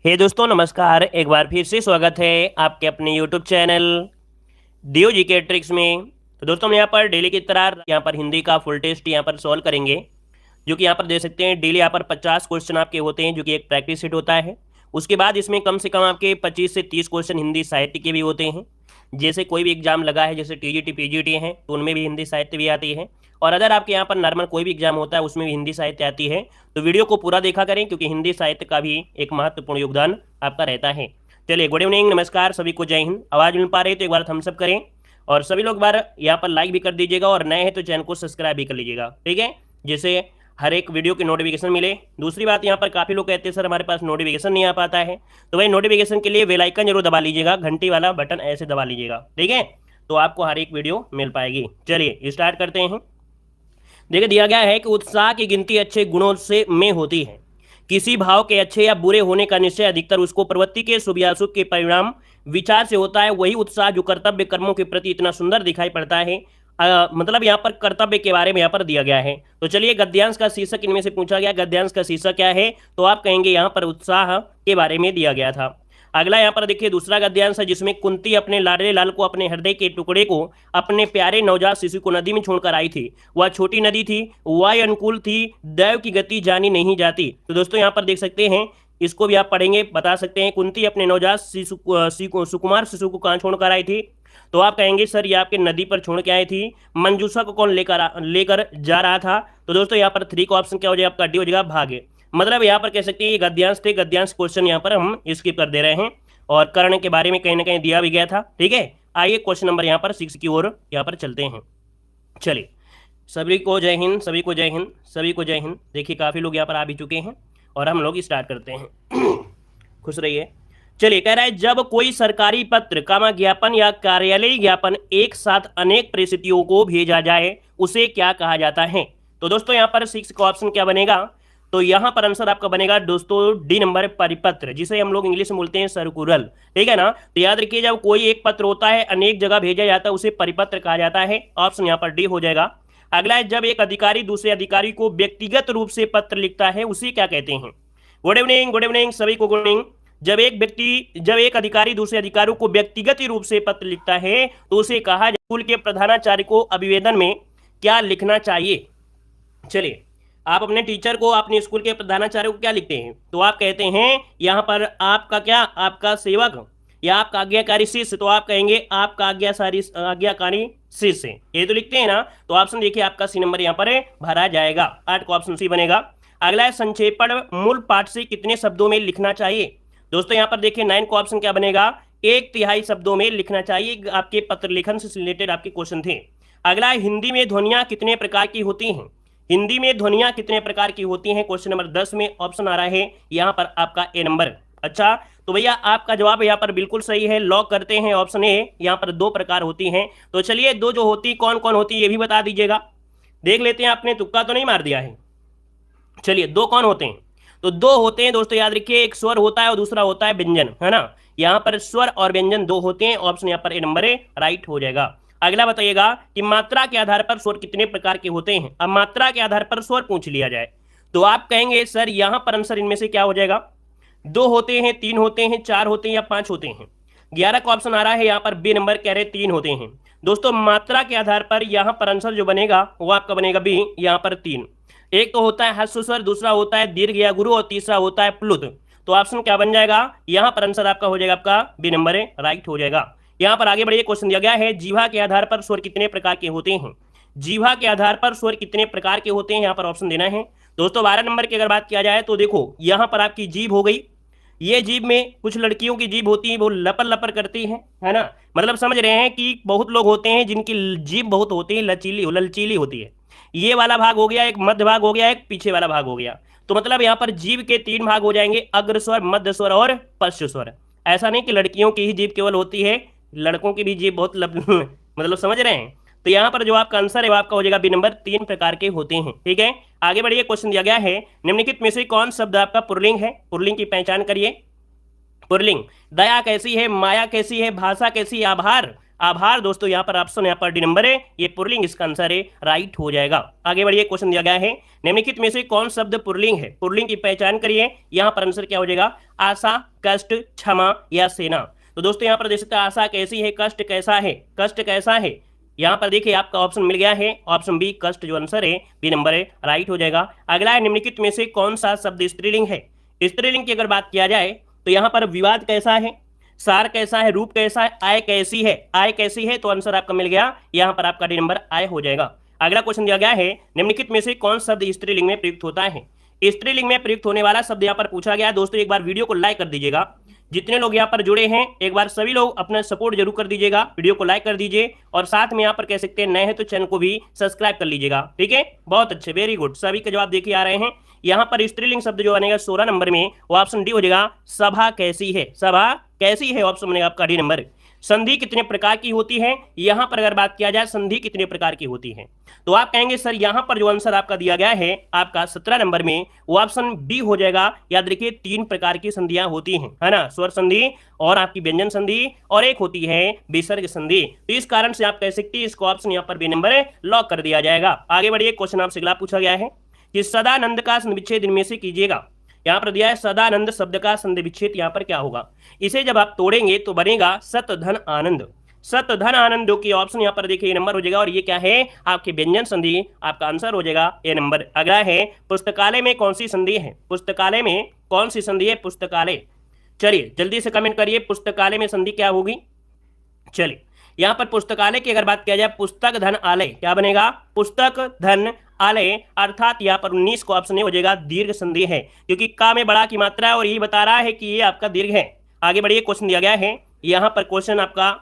हे दोस्तों नमस्कार। एक बार फिर से स्वागत है आपके अपने YouTube channel DO GK tricks में। तो दोस्तों हम यहाँ पर डेली की तरह यहाँ पर हिंदी का फुल टेस्ट यहाँ पर सॉल्व करेंगे, जो कि यहाँ पर देख सकते हैं डेली यहाँ पर 50 क्वेश्चन आपके होते हैं, जो कि एक प्रैक्टिस सेट होता है। उसके बाद इसमें कम से कम आपके 25 से 30 क्वेश्चन हिंदी साहित्य के भी होते हैं। जैसे कोई भी एग्जाम लगा है, जैसे टीजीटी पीजीटी है, तो उनमें भी हिंदी साहित्य भी आती है। और अगर आपके यहाँ पर नॉर्मल कोई भी एग्जाम होता है उसमें भी हिंदी साहित्य आती है, तो वीडियो को पूरा देखा करें, क्योंकि हिंदी साहित्य का भी एक महत्वपूर्ण योगदान आपका रहता है। चलिए, गुड इवनिंग, नमस्कार सभी को, जय हिंद। आवाज़ मिल पा रही है तो एक बार थम्स अप करें, और सभी लोग बार यहाँ पर लाइक भी कर दीजिएगा, और नए हैं तो चैनल को सब्सक्राइब भी कर लीजिएगा, ठीक है, जैसे हर एक वीडियो की नोटिफिकेशन मिले। दूसरी बात, यहाँ पर काफ़ी लोग कहते हैं सर हमारे पास नोटिफिकेशन नहीं आ पाता है, तो भाई नोटिफिकेशन के लिए बेल आइकन जरूर दबा लीजिएगा, घंटी वाला बटन ऐसे दबा लीजिएगा, ठीक है, तो आपको हर एक वीडियो मिल पाएगी। चलिए स्टार्ट करते हैं। देखिए दिया गया है कि उत्साह की गिनती अच्छे गुणों से में होती है। किसी भाव के अच्छे या बुरे होने का निश्चय अधिकतर उसको प्रवृत्ति के शुभ या अशुभ के परिणाम विचार से होता है। वही उत्साह जो कर्तव्य कर्मों के प्रति इतना सुंदर दिखाई पड़ता है। मतलब यहाँ पर कर्तव्य के बारे में यहाँ पर दिया गया है। तो चलिए, गद्यांश का शीर्षक इनमें से पूछा गया, गद्यांश का शीर्षक क्या है, तो आप कहेंगे यहाँ पर उत्साह के बारे में दिया गया था। अगला यहाँ पर देखिए दूसरा गद्यांश है, जिसमें कुंती अपने लाडले लाल को, अपने हृदय के टुकड़े को, अपने प्यारे नवजात शिशु को नदी में छोड़कर आई थी। वह छोटी नदी थी, वायु अनुकूल थी, दैव की गति जानी नहीं जाती। तो दोस्तों यहाँ पर देख सकते हैं, इसको भी आप पढ़ेंगे, बता सकते हैं कुंती अपने नवजात सुकुमार शिशु को कहाँ छोड़कर आई थी, तो आप कहेंगे सर ये आपके नदी पर छोड़ के आई थी। मंजूषा को कौन लेकर जा रहा था, तो दोस्तों यहाँ पर 3 का ऑप्शन क्या हो जाएगा आपका, डी हो जाएगा, भाग्य। मतलब यहाँ पर कह सकते हैं ये गद्यांश थे, गद्यांश क्वेश्चन यहाँ पर हम स्किप कर दे रहे हैं, और कर्ण के बारे में कहीं ना कहीं दिया भी गया था, ठीक है। आइए क्वेश्चन नंबर यहाँ पर 6 की ओर यहाँ पर चलते हैं। चलिए, सभी को जय हिंद, सभी को जय हिंद, सभी को जय हिंद। देखिए काफ़ी लोग यहाँ पर आ भी चुके हैं, और हम लोग स्टार्ट करते हैं। खुश रहिए। चलिए, कह रहा है जब कोई सरकारी पत्र कामा ज्ञापन या कार्यालय ज्ञापन एक साथ अनेक परिस्थितियों को भेजा जाए उसे क्या कहा जाता है। तो दोस्तों यहाँ पर 6 का ऑप्शन क्या बनेगा, तो यहाँ पर आंसर आपका बनेगा दोस्तों डी नंबर, परिपत्र, जिसे हम लोग इंग्लिश में बोलते हैं सर्कुलर, ठीक है ना। तो याद रखिए, जब कोई एक पत्र होता है अनेक जगह भेजा जाता है उसे परिपत्र कहा जाता है। ऑप्शन यहाँ पर डी हो जाएगा। अगला है, जब एक अधिकारी दूसरे अधिकारी को व्यक्तिगत रूप से पत्र लिखता है उसे क्या कहते हैं। गुड इवनिंग सभी को, गुड इवनिंग। जब एक अधिकारी दूसरे अधिकारियों को व्यक्तिगत रूप से पत्र लिखता है तो उसे कहा स्कूल के प्रधानाचार्य को अभिवेदन में क्या लिखना चाहिए। चलिए, आप अपने टीचर को, अपने स्कूल के प्रधानाचार्य को क्या लिखते हैं, तो आप कहते हैं यहाँ पर आपका क्या, आपका सेवक या आपका आज्ञाकारी शिष्य, तो आप कहेंगे आपका आज्ञाकारी शिष्य, ये तो लिखते हैं ना। तो ऑप्शन देखिए आपका सी नंबर यहाँ पर भरा जाएगा, 8 का ऑप्शन सी बनेगा। अगला है, संक्षेपण मूल पाठ से कितने शब्दों में लिखना चाहिए। दोस्तों यहाँ पर देखिए 9 का ऑप्शन क्या बनेगा, 1/3 शब्दों में लिखना चाहिए। आपके पत्र लेखन से रिलेटेड आपके क्वेश्चन थे। अगला है, हिंदी में ध्वनियां कितने प्रकार की होती हैं। हिंदी में ध्वनियां कितने प्रकार की होती हैं, क्वेश्चन नंबर 10 में ऑप्शन आ रहा है यहाँ पर आपका ए नंबर। अच्छा, तो भैया आपका जवाब यहाँ पर बिल्कुल सही है, लॉक करते हैं ऑप्शन ए। यहाँ पर 2 प्रकार होती हैं। तो चलिए, 2 जो होती कौन कौन होती है ये भी बता दीजिएगा, देख लेते हैं, आपने तुक्का तो नहीं मार दिया है। चलिए, 2 कौन होते हैं, तो 2 होते हैं दोस्तों, याद रखिए, एक स्वर होता है और दूसरा होता है व्यंजन, है ना। यहाँ पर स्वर और व्यंजन 2 होते हैं। ऑप्शन यहाँ पर ए नंबर राइट हो जाएगा। अगला बताइएगा कि मात्रा के आधार पर स्वर कितने प्रकार के होते हैं। अब मात्रा के आधार पर स्वर पूछ लिया जाए तो आप कहेंगे सर यहाँ पर आंसर इनमें से क्या हो जाएगा, 2 होते हैं, 3 होते हैं, 4 होते हैं या 5 होते हैं। 11 का ऑप्शन आ रहा है यहाँ पर बी नंबर, कह रहे 3 होते हैं। दोस्तों मात्रा के आधार पर यहाँ पर आंसर जो बनेगा वो आपका बनेगा बी, यहाँ पर 3। एक तो होता है ह्रस्व स्वर, दूसरा होता है दीर्घ या गुरु, और तीसरा होता है प्लुत। तो ऑप्शन क्या बन जाएगा, यहाँ पर आंसर आपका हो जाएगा आपका बी नंबर राइट हो जाएगा। यहाँ पर आगे बढ़िए, क्वेश्चन दिया गया है, जीवा के आधार पर स्वर कितने प्रकार के होते हैं। जीवा के आधार पर स्वर कितने प्रकार के होते हैं, यहाँ पर ऑप्शन देना है। दोस्तों 12 नंबर की अगर बात किया जाए तो देखो यहाँ पर आपकी जीभ हो गई। ये जीभ में कुछ लड़कियों की जीभ होती है, वो लपर लपर करती है ना। मतलब समझ रहे हैं कि बहुत लोग होते हैं जिनकी जीभ बहुत होती है, लचीली होती है। ये वाला भाग हो गया, एक मध्य भाग हो गया, एक पीछे वाला भाग हो गया। तो मतलब यहाँ पर जीभ के 3 भाग हो जाएंगे, अग्र स्वर, मध्य स्वर और पश्च स्वर। ऐसा नहीं कि लड़कियों की ही जीभ केवल होती है, लड़कों की भी जीभ बहुत मतलब समझ रहे हैं। तो यहाँ पर जो आपका आंसर है वो आपका हो जाएगा बी नंबर, 3 प्रकार के होते हैं, ठीक है। आगे बढ़िए, क्वेश्चन दिया गया है, निम्नलिखित में से कौन शब्द आपका पुल्लिंग है। पुल्लिंग की पहचान करिए। पुल्लिंग, दया कैसी है, माया कैसी है, भाषा कैसी है, आभार। आभार दोस्तों यहाँ पर ऑप्शन यहाँ पर डी नंबर है, ये पुल्लिंग इसका आंसर है, राइट हो जाएगा। आगे बढ़िए, क्वेश्चन दिया गया है, निम्नलिखित में से कौन शब्द पुल्लिंग है। पुल्लिंग की पहचान करिए। यहाँ पर आंसर क्या हो जाएगा, आशा कष्ट, क्षमा या सेना। तो दोस्तों यहाँ पर देख सकते हैं आशा कैसी है, कष्ट कैसा है, कष्ट कैसा है। यहाँ पर देखिए आपका ऑप्शन मिल गया है, ऑप्शन बी कष्ट जो आंसर है, बी नंबर है, राइट हो जाएगा। अगला है निम्नलिखित में से कौन सा शब्द स्त्रीलिंग है। स्त्रीलिंग की अगर बात किया जाए तो यहाँ पर विवाद कैसा है, सार कैसा है, रूप कैसा है, आय कैसी है, आय कैसी है, तो आंसर आपका मिल गया, यहाँ पर आपका डी नंबर आय हो जाएगा। अगला क्वेश्चन दिया गया है निम्नलिखित में से कौन शब्द स्त्रीलिंग में प्रयुक्त होता है। स्त्रीलिंग में प्रयुक्त होने वाला शब्द यहाँ पर पूछा गया है। दोस्तों एक बार वीडियो को लाइक कर दीजिएगा, जितने लोग यहाँ पर जुड़े हैं एक बार सभी लोग अपना सपोर्ट जरूर कर दीजिएगा, वीडियो को लाइक कर दीजिए और साथ में यहाँ पर कह सकते हैं नए हैं तो चैनल को भी सब्सक्राइब कर लीजिएगा। ठीक है, बहुत अच्छे, वेरी गुड, सभी के जवाब देखिए आ रहे हैं। यहाँ पर स्त्रीलिंग शब्द जो बनेगा 16 नंबर में, वो ऑप्शन डी हो जाएगा, सभा कैसी है, सभा कैसी है, ऑप्शन बनेगा आपका डी नंबर। संधि कितने प्रकार की होती है, यहां पर अगर बात किया जाए संधि कितने प्रकार की होती है, तो आप कहेंगे सर यहां पर जो आंसर आपका दिया गया है आपका 17 नंबर में, वो ऑप्शन बी हो जाएगा। याद रखिए 3 प्रकार की संधियां होती हैं, है ना, स्वर संधि और आपकी व्यंजन संधि और एक होती है विसर्ग संधि। तो इस कारण से आप कह सकते हैं इसको ऑप्शन यहाँ पर बी नंबर लॉक कर दिया जाएगा। आगे बढ़िए, क्वेश्चन आपसे अगला पूछा गया है कि सदानंद का संधि विच्छेद इनमें से कीजिएगा। यहाँ पर दिया है सदानंद शब्द का संधि विच्छेद यहाँ पर क्या होगा, इसे जब आप तोड़ेंगे तो बनेगा सत धन आनंद, सत धन आनंद, जो कि ऑप्शन यहाँ पर देखिए नंबर हो जाएगा और ये क्या है आपके व्यंजन संधि, आपका आंसर हो जाएगा ए नंबर। अगला है पुस्तकालय में कौन सी संधि है, पुस्तकालय में कौन सी संधि है, पुस्तकालय, चलिए जल्दी से कमेंट करिए पुस्तकालय में संधि क्या होगी। चलिए यहाँ पर पुस्तकालय की अगर बात किया जाए पुस्तक धन आलय, क्या बनेगा, पुस्तक धन आलय, अर्थात यहाँ पर 19 को ऑप्शन हो जाएगा दीर्घ संधि है, क्योंकि का में बड़ा की मात्रा है और ये बता रहा है कि ये आपका दीर्घ है। आगे बढ़िए, क्वेश्चन दिया गया है यहाँ पर, क्वेश्चन आपका,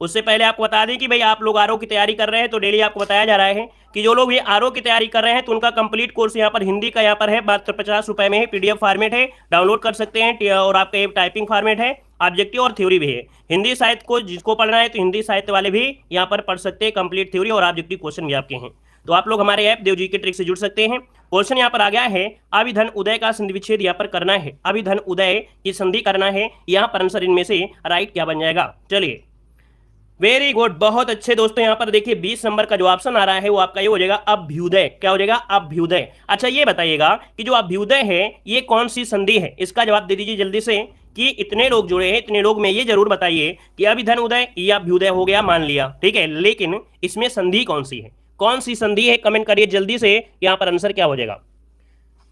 उससे पहले आपको बता दें कि भाई आप लोग आरओ की तैयारी कर रहे हैं तो डेली आपको बताया जा रहा है कि जो लोग ये आरओ की तैयारी कर रहे हैं तो उनका कंप्लीट कोर्स यहाँ पर हिंदी का यहाँ पर है, मात्र 50 रुपए में है, पीडीएफ फॉर्मेट है, डाउनलोड कर सकते हैं और आपका ये टाइपिंग फॉर्मेट है, ऑब्जेक्टिव और थ्योरी भी है। हिंदी साहित्य को जिसको पढ़ना है तो हिंदी साहित्य वाले भी यहाँ पर पढ़ सकते हैं, कंप्लीट थ्योरी और ऑब्जेक्टिव क्वेश्चन भी आपके हैं। तो आप लोग हमारे ऐप देव जीके ट्रिक से जुड़ सकते हैं। क्वेश्चन यहाँ पर आ गया है अभिधन उदय का संधि विच्छेद यहाँ पर करना है, अभिधन उदय की संधि करना है, यहाँ पर आंसर इनमें से राइट क्या बन जाएगा। चलिए वेरी गुड, बहुत अच्छे दोस्तों, यहाँ पर देखिए 20 नंबर का जो ऑप्शन आ रहा है वो आपका ये हो जाएगा अभ्युदय, क्या हो जाएगा, अभ्युदय। अच्छा ये बताइएगा कि जो अभ्युदय है ये कौन सी संधि है, इसका जवाब दे दीजिए जल्दी से, कि इतने लोग जुड़े हैं, इतने लोग में ये जरूर बताइए कि अभिधन उदय या अभ्युदय हो गया, मान लिया ठीक है, लेकिन इसमें संधि कौन सी है, कौन सी संधि है, कमेंट करिए जल्दी से, यहाँ पर आंसर क्या हो जाएगा।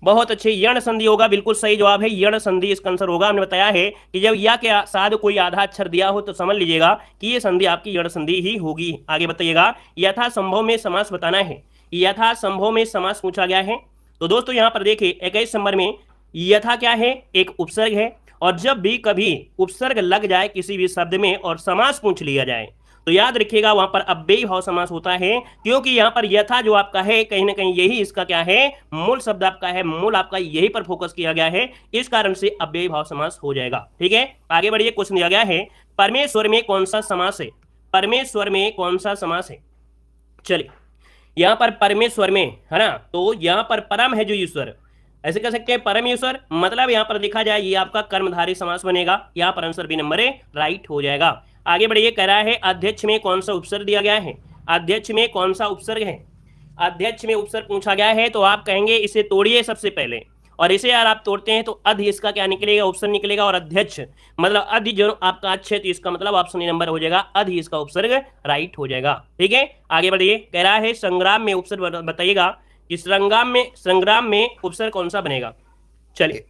बहुत अच्छे, यण संधि होगा, बिल्कुल सही जवाब है, यण संधि इसका आंसर होगा। हमने बताया है कि जब या के साथ कोई आधा अक्षर दिया हो तो समझ लीजिएगा कि ये संधि आपकी यण संधि ही होगी। आगे बताइएगा, यथा संभव में समास बताना है, यथा संभव में समास पूछा गया है। तो दोस्तों यहाँ पर देखिए 21 नंबर में यथा क्या है, एक उपसर्ग है, और जब भी कभी उपसर्ग लग जाए किसी भी शब्द में और समास पूछ लिया जाए तो याद रखिएगा वहां पर अव्ययी भाव समास होता है, क्योंकि यहाँ पर यथा जो आपका है कहीं ना कहीं यही इसका क्या है, मूल शब्द आपका है, मूल आपका यही पर फोकस किया गया है, इस कारण से अव्ययी भाव समास हो जाएगा। ठीक है, आगे बढ़िए, क्वेश्चन दिया गया है परमेश्वर में कौन सा समास है, परमेश्वर में कौन सा समास है। चलिए यहाँ पर परमेश्वर में है ना, तो यहाँ पर परम है जो ईश्वर, ऐसे कह सकते हैं परमेश्वर, मतलब यहाँ पर देखा जाए ये आपका कर्मधारय समास बनेगा, यहाँ पर आंसर बी नंबर राइट हो जाएगा। आगे बढ़िए, कह रहा है अध्यक्ष में कौन सा उपसर्ग दिया गया है, अध्यक्ष में कौन सा उपसर्ग है, अध्यक्ष में उपसर्ग पूछा गया है, तो आप कहेंगे इसे तोड़िए सबसे पहले, और इसे यार आप तोड़ते हैं तो अधि इसका क्या निकलेगा, उपसर्ग निकलेगा, और अध्यक्ष मतलब अधि जो आपका अच्छे, तो इसका मतलब ऑप्शन नंबर हो जाएगा अधि, इसका उपसर्ग राइट हो जाएगा। ठीक है, आगे बढ़िए, कह रहा है संग्राम में उपसर्ग बताइएगा कि संग्राम में उपसर्ग कौन सा बनेगा। चलिए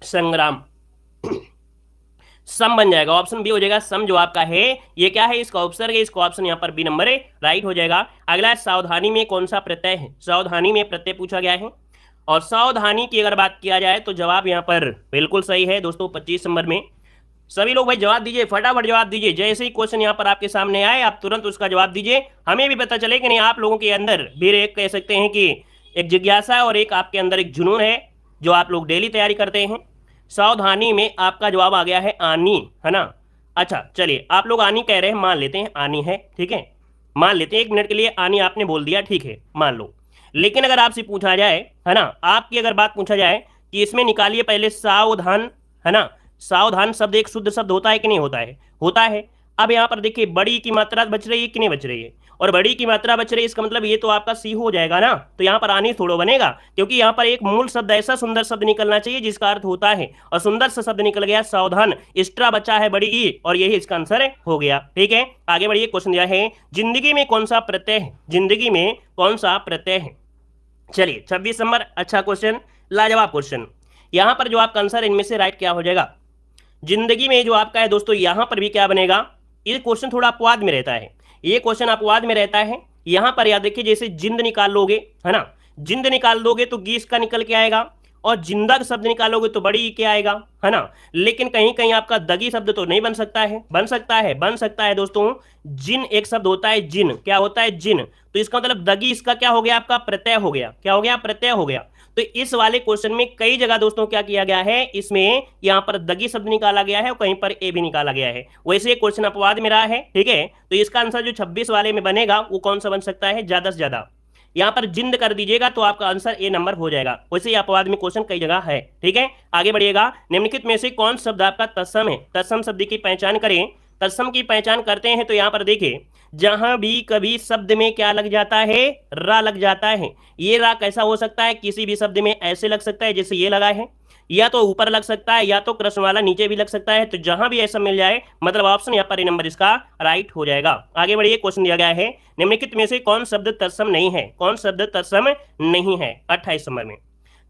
संग्राम सम बन जाएगा, ऑप्शन बी हो जाएगा सम, जो आपका है ये क्या है, इसका उपसर्ग है, इसका ऑप्शन यहाँ पर बी नंबर है राइट हो जाएगा। अगला सावधानी में कौन सा प्रत्यय है, सावधानी में प्रत्यय पूछा गया है, और सावधानी की अगर बात किया जाए तो जवाब यहाँ पर बिल्कुल सही है दोस्तों 25 नंबर में। सभी लोग भाई जवाब दीजिए, फटाफट जवाब दीजिए, जैसे ही क्वेश्चन यहाँ पर आपके सामने आए आप तुरंत उसका जवाब दीजिए, हमें भी पता चले कि नहीं आप लोगों के अंदर भी एक कह सकते हैं कि एक जिज्ञासा और एक आपके अंदर एक जुनून है जो आप लोग डेली तैयारी करते हैं। सावधानी में आपका जवाब आ गया है आनी, है ना। अच्छा चलिए, आप लोग आनी कह रहे हैं, मान लेते हैं आनी है, ठीक है, मान लेते हैं 1 मिनट के लिए आनी आपने बोल दिया, ठीक है मान लो। लेकिन अगर आपसे पूछा जाए, है ना, आपकी अगर बात पूछा जाए कि इसमें निकालिए पहले सावधान, है ना, सावधान शब्द एक शुद्ध शब्द होता है कि नहीं होता है, होता है। अब यहाँ पर देखिए बड़ी की मात्रा बच रही है कि नहीं बच रही है, और बड़ी की मात्रा बच रही है, इसका मतलब ये तो आपका सी हो जाएगा ना। तो यहाँ पर आनी थोड़ा बनेगा, क्योंकि यहाँ पर एक मूल शब्द ऐसा सुंदर शब्द निकलना चाहिए जिसका अर्थ होता है, और सुंदर सा शब्द निकल गया सावधान, एक्स्ट्रा बचा है बड़ी ई, और यही इसका आंसर हो गया। ठीक है, आगे बढ़िए। क्वेश्चन दिया है जिंदगी में कौन सा प्रत्यय है, जिंदगी में कौन सा प्रत्यय है। चलिए 26 नंबर, अच्छा क्वेश्चन, लाजवाब क्वेश्चन। यहाँ पर जो आपका आंसर इनमें से राइट क्या हो जाएगा, जिंदगी में जो आपका है दोस्तों, यहाँ पर भी क्या बनेगा, ये क्वेश्चन थोड़ा अपवाद में रहता है, ये क्वेश्चन अपवाद में रहता है। यहाँ पर याद देखिए, जैसे जिंद निकाल लोगे है ना, जिंद निकाल दोगे तो गीस का निकल के आएगा, और जिंदा का शब्द निकालोगे तो बड़ी क्या आएगा, है ना। लेकिन कहीं कहीं आपका दगी शब्द तो नहीं बन सकता है, बन सकता है, बन सकता है दोस्तों। जिन एक शब्द होता है, जिन क्या होता है, जिन, तो इसका मतलब दगी इसका क्या हो गया, आपका प्रत्यय हो गया, क्या हो गया, प्रत्यय हो गया। तो इस वाले क्वेश्चन में कई जगह दोस्तों क्या किया गया है, इसमें यहाँ पर दगी शब्द निकाला गया है और कहीं पर ए भी निकाला गया है, वैसे क्वेश्चन अपवाद में रहा है। ठीक है, तो इसका आंसर जो 26 वाले में बनेगा वो कौन सा बन सकता है, ज्यादा से ज्यादा यहाँ पर जिंद कर दीजिएगा तो आपका आंसर ए नंबर हो जाएगा। वैसे ही अपवाद में क्वेश्चन कई जगह है। ठीक है, आगे बढ़िएगा। निम्नलिखित में से कौन शब्द आपका तत्सम है, तत्सम शब्द की पहचान करें। तत्सम की पहचान करते हैं तो यहाँ पर देखिए, जहां भी कभी शब्द में क्या लग जाता है, रा लग जाता है। ये रा कैसा हो सकता है, किसी भी शब्द में ऐसे लग सकता है जैसे ये लगा है, या तो ऊपर लग सकता है, या तो कृष्ण वाला नीचे भी लग सकता है। तो जहां भी ऐसा मिल जाए मतलब ऑप्शन यहाँ पर ए नंबर इसका राइट हो जाएगा। आगे बढ़िए, क्वेश्चन दिया गया है निम्नलिखित में से कौन शब्द तत्सम नहीं है, कौन शब्द तत्सम नहीं है 28 नंबर में।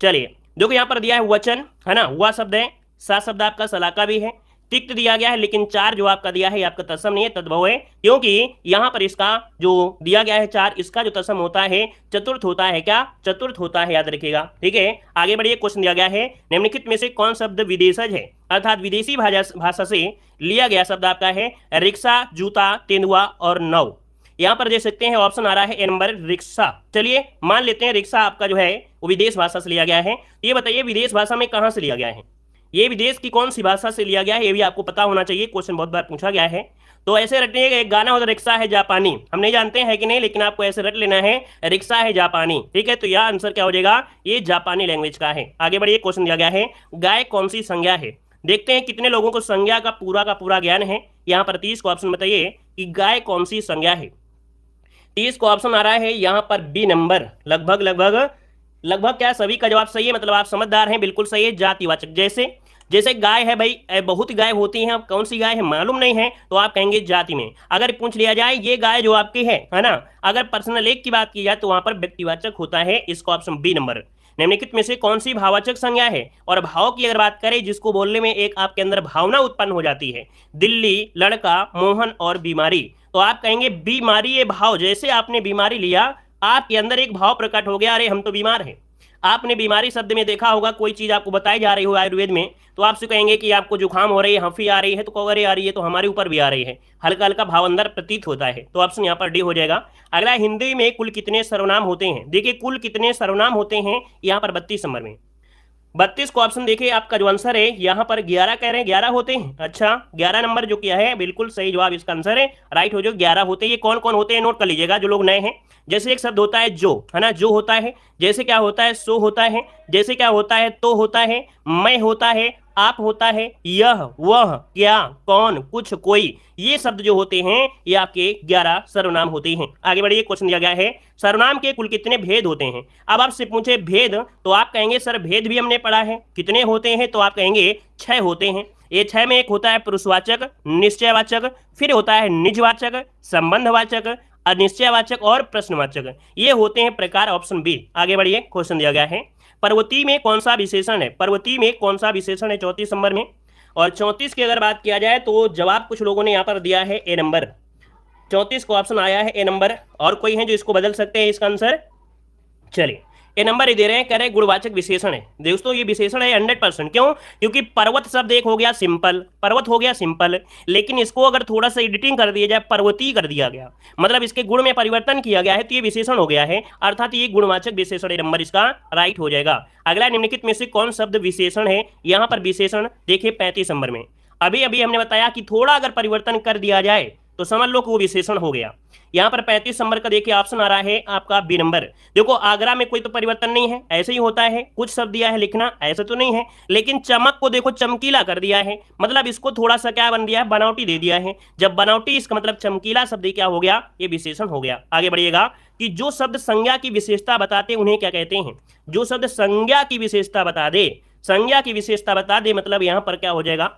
चलिए देखो यहाँ पर दिया है वचन, है ना, हुआ शब्द है, सा शब्द आपका सलाका भी है, तिक्त दिया गया है, लेकिन चार जो आपका दिया है ये आपका तत्सम नहीं है, तद्भव है, क्योंकि यहाँ पर इसका जो दिया गया है चार, इसका जो तत्सम होता है चतुर्थ होता है, क्या चतुर्थ होता है, याद रखिएगा। ठीक है, आगे बढ़िए। क्वेश्चन दिया गया है निम्नलिखित में से कौन शब्द विदेशज है, अर्थात विदेशी भाषा से लिया गया शब्द आपका है रिक्शा, जूता, तेंदुआ और नाव। यहाँ पर देख सकते हैं ऑप्शन आ रहा है ए नंबर रिक्शा। चलिए मान लेते हैं रिक्शा आपका जो है वो विदेश भाषा से लिया गया है। ये बताइए विदेश भाषा में कहाँ से लिया गया है, ये विदेश की कौन सी भाषा से लिया गया है, ये भी आपको पता होना चाहिए, क्वेश्चन बहुत बार पूछा गया है। तो ऐसे रखिएगा, एक गाना होता रिक्शा है जापानी, हम नहीं जानते हैं कि नहीं, लेकिन आपको ऐसे रट लेना है रिक्शा है जापानी। ठीक है, तो यह आंसर क्या हो जाएगा, ये जापानी लैंग्वेज का है। आगे बढ़िए, क्वेश्चन दिया गया है गाय कौन सी संज्ञा है। देखते हैं कितने लोगों को संज्ञा का पूरा ज्ञान है। यहाँ पर 30 को ऑप्शन बताइए कि गाय कौन सी संज्ञा है। 30 को ऑप्शन आ रहा है यहाँ पर बी नंबर, लगभग क्या सभी का जवाब सही है, मतलब आप समझदार हैं, बिल्कुल सही है। जातिवाचक, जैसे गाय है भाई, बहुत गाय होती हैं, कौन सी गाय है मालूम नहीं है तो आप कहेंगे जाति में। अगर पूछ लिया जाए ये गाय जो आपकी है ना, अगर पर्सनल एक की बात की जाए तो वहां पर व्यक्तिवाचक होता है, इसका ऑप्शन बी नंबर। निम्नलिखित में से कौन सी भाववाचक संज्ञा है, और भाव की अगर बात करें जिसको बोलने में एक आपके अंदर भावना उत्पन्न हो जाती है, दिल्ली, लड़का, मोहन और बीमारी, तो आप कहेंगे बीमारी, ये भाव, जैसे आपने बीमारी लिया आपके अंदर एक भाव प्रकट हो गया, अरे हम तो बीमार हैं। आपने बीमारी शब्द में देखा होगा, कोई चीज आपको बताई जा रही हो आयुर्वेद में, तो आपसे कहेंगे कि आपको जुकाम हो रही है, हंफी आ रही है, तो कहोगे आ रही है तो हमारे ऊपर भी आ रही है, हल्का हल्का भाव अंदर प्रतीत होता है। तो ऑप्शन यहाँ पर डी हो जाएगा। अगला, हिंदी में कुल कितने सर्वनाम होते हैं। देखिए कुल कितने सर्वनाम होते हैं यहाँ पर 32 नंबर में। 32 को ऑप्शन देखिए, आपका जो आंसर है यहाँ पर 11 कह रहे हैं, 11 होते हैं। अच्छा 11 नंबर जो किया है बिल्कुल सही जवाब इसका आंसर है, राइट हो जो 11 होते हैं। ये कौन कौन होते हैं नोट कर लीजिएगा जो लोग नए हैं। जैसे एक शब्द होता है जो, है ना, जो होता है, जैसे क्या होता है सो होता है, जैसे क्या होता है तो होता है, मैं होता है, आप होता है, यह, वह, क्या, कौन, कुछ, कोई, ये शब्द जो होते हैं ये आपके 11 सर्वनाम होते हैं। आगे बढ़िए, क्वेश्चन दिया गया है सर्वनाम के कुल कितने भेद होते हैं। अब आपसे पूछे भेद तो आप कहेंगे सर भेद भी हमने पढ़ा है, कितने होते हैं, तो आप कहेंगे 6 होते हैं। ये 6 में एक होता है पुरुषवाचक, निश्चयवाचक, फिर होता है निजवाचक, संबंधवाचक, अनिश्चयवाचक और प्रश्नवाचक, ये होते हैं प्रकार, ऑप्शन बी। आगे बढ़िए, क्वेश्चन दिया गया है पर्वती में कौन सा विशेषण है, पर्वती में कौन सा विशेषण है 34 नंबर में। और 34 की अगर बात किया जाए तो जवाब कुछ लोगों ने यहाँ पर दिया है ए नंबर, 34 को ऑप्शन आया है ए नंबर, और कोई है जो इसको बदल सकते हैं इसका आंसर। चलिए ए नंबर ही दे रहे हैं, कह रहे हैं गुणवाचक विशेषण है। दोस्तों ये विशेषण है 100%, क्यों, क्योंकि पर्वत शब्द एक हो गया सिंपल, पर्वत हो गया सिंपल, लेकिन इसको अगर थोड़ा सा एडिटिंग कर दिया जाए, पर्वती कर दिया गया, मतलब इसके गुण में परिवर्तन किया गया है, तो ये विशेषण हो गया है, अर्थात ये गुणवाचक विशेषण, ए नंबर इसका राइट हो जाएगा। अगला, निम्नलिखित में से कौन शब्द विशेषण है। यहाँ पर विशेषण देखिए 35 नंबर में, अभी अभी हमने बताया कि थोड़ा अगर परिवर्तन कर दिया जाए तो समझ लो कि वो विशेषण हो गया। यहाँ पर 35 नंबर का देखिए ऑप्शन आ रहा है आपका बी नंबर। देखो आगरा में कोई तो परिवर्तन नहीं है, ऐसे ही होता है, कुछ शब्द दिया है लिखना, ऐसा तो नहीं है, लेकिन चमक को देखो चमकीला कर दिया है, मतलब इसको थोड़ा सा क्या बन दिया है, बनावटी दे दिया है। जब बनावटी इसका मतलब चमकीला शब्द क्या हो गया, ये विशेषण हो गया। आगे बढ़िएगा कि जो शब्द संज्ञा की विशेषता बताते उन्हें क्या कहते हैं। जो शब्द संज्ञा की विशेषता बता दे, संज्ञा की विशेषता बता दे, मतलब यहां पर क्या हो जाएगा।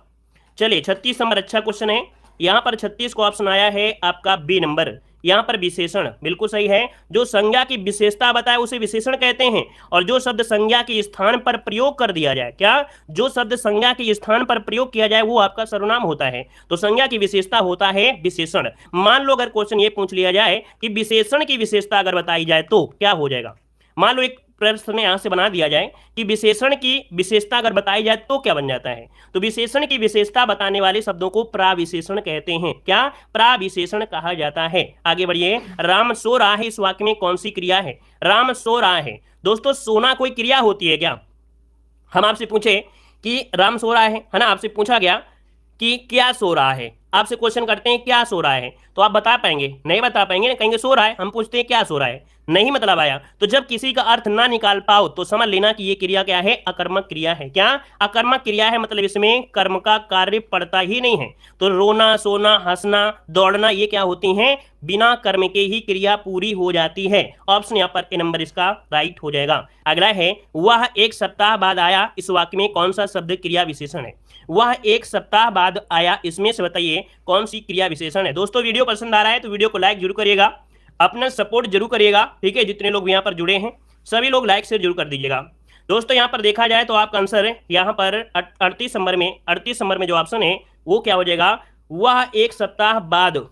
चलिए 36 नंबर अच्छा क्वेश्चन है। यहां पर 36 को ऑप्शन आया है आपका बी नंबर। यहां पर विशेषण बिल्कुल सही है। जो संज्ञा की विशेषता बताए उसे विशेषण कहते हैं, और जो शब्द संज्ञा के स्थान पर प्रयोग कर दिया जाए, क्या, जो शब्द संज्ञा के स्थान पर प्रयोग किया जाए वो आपका सर्वनाम होता है। तो संज्ञा की विशेषता होता है विशेषण। मान लो अगर क्वेश्चन ये पूछ लिया जाए कि विशेषण की विशेषता अगर बताई जाए तो क्या हो जाएगा। मान लो एक प्रश्न यहां से बना दिया जाए कि विशेषण की विशेषता अगर बताई जाए तो क्या बन जाता है। तो विशेषण की विशेषता बताने वाले शब्दों को प्राविशेषण कहते हैं। क्या, प्राविशेषण कहा जाता है। आगे बढ़िए। राम सो रहा है, इस वाक्य में कौन सी क्रिया है। राम सो रहा है। दोस्तों सोना कोई क्रिया होती है क्या। हम आपसे पूछे कि राम सो रहा है ना, आपसे पूछा गया कि क्या सो रहा है, आपसे क्वेश्चन करते हैं क्या सो रहा है, तो आप बता पाएंगे, नहीं बता पाएंगे, कहेंगे सो रहा है। हम पूछते हैं क्या सो रहा है, नहीं मतलब आया। तो जब किसी का अर्थ ना निकाल पाओ तो समझ लेना कि ये क्रिया क्या है, अकर्मक क्रिया है। क्या, अकर्मक क्रिया है, मतलब इसमें कर्म का कार्य पड़ता ही नहीं है। तो रोना, सोना, हंसना, दौड़ना ये क्या होती हैं, बिना कर्म के ही क्रिया पूरी हो जाती है। ऑप्शन यहाँ पर ए नंबर इसका राइट हो जाएगा। अगला है वह एक सप्ताह बाद आया, इस वाक्य में कौन सा शब्द क्रिया विशेषण है। वह एक सप्ताह बाद आया, इसमें से बताइए कौन सी क्रिया विशेषण है। दोस्तों वीडियो पसंद आ रहा है तो वीडियो को लाइक जरूर करिएगा, अपना सपोर्ट जरूर करिएगा, ठीक है। जितने लोग यहाँ पर जुड़े हैं सभी लोग लाइक शेयर जरूर कर दीजिएगा। दोस्तों यहाँ पर देखा जाए तो आपका आंसर है यहाँ पर 38 नंबर में जो ऑप्शन है वो क्या हो जाएगा, वह एक सप्ताह बाद।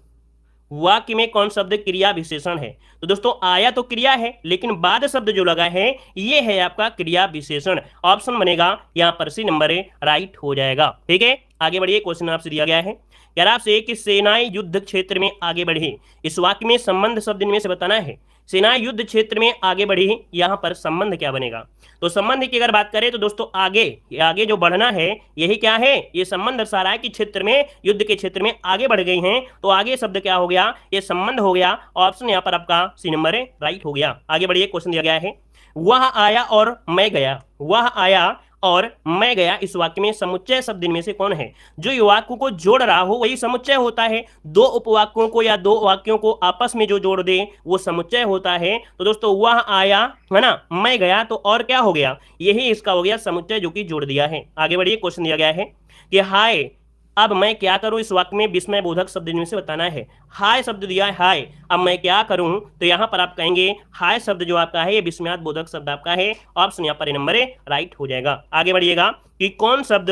वाक्य में कौन शब्द क्रिया विशेषण है। तो दोस्तों आया तो क्रिया है, लेकिन बाद शब्द जो लगा है ये है आपका क्रिया विशेषण। ऑप्शन बनेगा यहाँ पर सी नंबर राइट हो जाएगा, ठीक है। आगे बढ़िए। क्वेश्चन आपसे दिया गया है यार आपसे कि सेनाएं युद्ध क्षेत्र में आगे बढ़ी, इस वाक्य में संबंध शब्द इनमें से बताना है। सेनाएं युद्ध क्षेत्र में आगे बढ़ी, यहाँ पर संबंध क्या बनेगा। तो संबंध की अगर बात करें तो दोस्तों आगे जो बढ़ना है यही क्या है, ये संबंध दर्शा रहा है कि क्षेत्र में, युद्ध के क्षेत्र में आगे बढ़ गई हैं। तो आगे शब्द क्या हो गया, ये संबंध हो गया। ऑप्शन यहाँ पर आपका सी नंबर राइट हो गया। आगे बढ़िए। क्वेश्चन दिया गया है वह आया और मैं गया, वह आया और मैं गया, इस वाक्य में समुच्चय शब्द इनमें से कौन है। जो वाक्यों को जोड़ रहा हो वही समुच्चय होता है। दो उपवाक्यों को या दो वाक्यों को आपस में जो जोड़ दे वो समुच्चय होता है। तो दोस्तों वह आया है ना, मैं गया, तो और क्या हो गया, यही इसका हो गया समुच्चय जो कि जोड़ दिया है। आगे बढ़िए। क्वेश्चन दिया गया है कि हाय अब मैं क्या करूं, इस वाक्य में विस्मय बोधक शब्द इनमें से बताना है। हाय शब्द दिया है, हाय, अब मैं क्या करूं, तो यहां पर आप कहेंगे हाय शब्द जो आपका है ये विस्मयात बोधक शब्द आपका है। ऑप्शन यहां पर नंबर राइट हो जाएगा। आगे बढ़िएगा कि कौन शब्द